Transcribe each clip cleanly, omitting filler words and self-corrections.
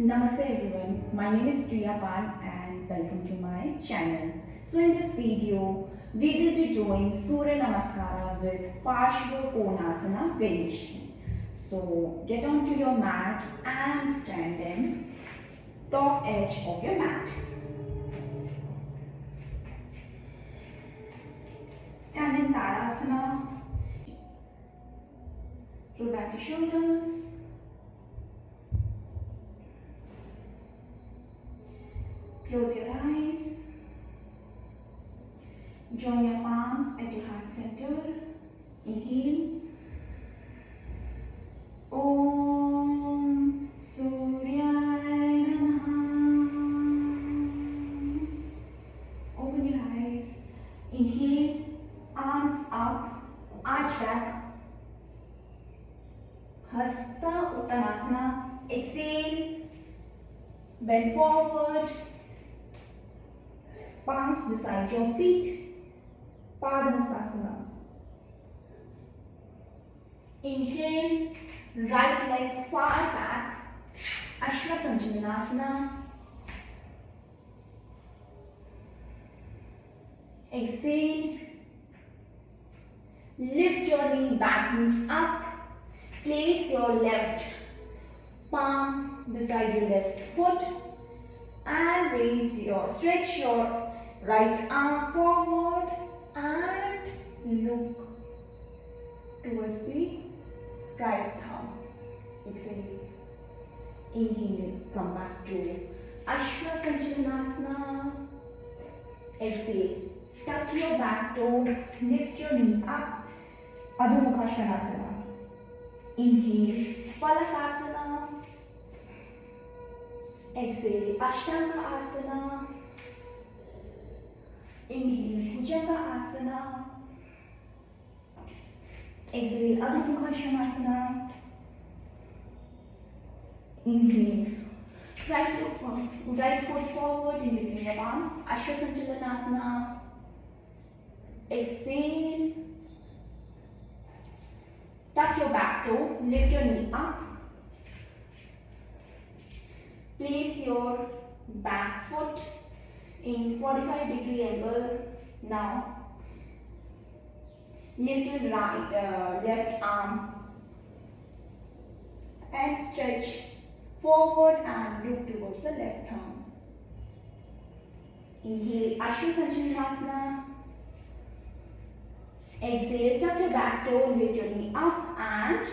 Namaste everyone, my name is Priya Pal and welcome to my channel. So in this video, we will be doing Surya Namaskara with Parsva Konasana variation. So get onto your mat and stand in top edge of your mat. Stand in tadasana. Roll back your shoulders. Close your eyes. Join your palms at your heart center. Inhale. Om Suryaya Namaha. Open your eyes. Inhale. Arms up. Arch back. Uttanasana. Exhale. Bend forward. Palms beside your feet. Padasana. Inhale. Right leg far back. Sanchalanasana. Exhale. Lift your knee back, knee up. Place your left palm beside your left foot and stretch your right arm forward and look towards the right thumb. Exhale. Inhale. Come back to Sanchalanasana. Exhale. Tuck your back toe. Lift your knee up. Adho Mukha Svanasana. Inhale. Palakasana. Exhale. Ashtanga asana. Inhale. Bhujanga asana. Exhale. Adho Mukha Svanasana. Inhale. Right foot forward in between your palms. Sanchalanasana. Exhale. Tuck your back toe. Lift your knee up. Place your back foot in 45-degree angle. Now lift your left arm and stretch forward and look towards the left thumb. Inhale. Sanchalanasana. Exhale. Tuck your back toe. Lift your knee up and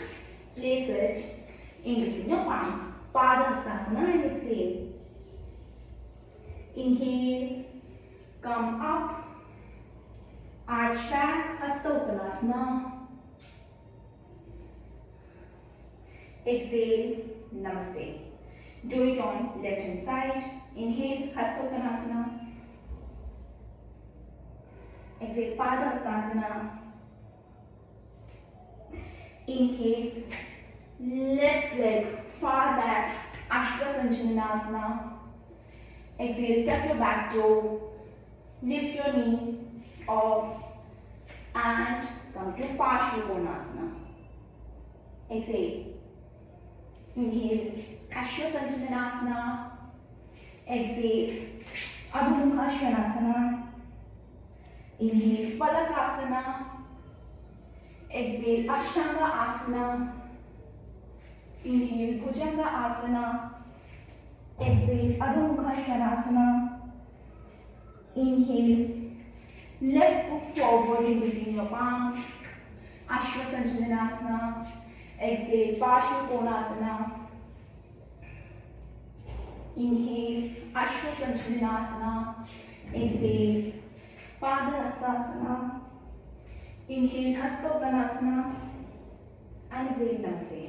place it in between your palms. Padasana and exhale. Inhale. Come up. Arch back. Uttanasana. Exhale. Namaste. Do it on left hand side. Inhale. Uttanasana. Exhale. Padasana. Inhale. Left leg far back. Sanchalanasana. Exhale. Tuck your back toe. Lift your knee off and come to Parsva Konasana. Exhale. Inhale. Sanchalanasana. Exhale. Adho Mukha Svanasana. Inhale. Palakasana. Exhale. Ashtanga asana. Inhale. Bhujanga asana. Exhale. Adho Mukha Svanasana. Inhale. Left foot forward in between your palms. Sanchalanasana. Exhale. Parsva Konasana. Inhale. Sanchalanasana. Exhale. Padasana. Inhale. Uttanasana. And exhale. Namaste.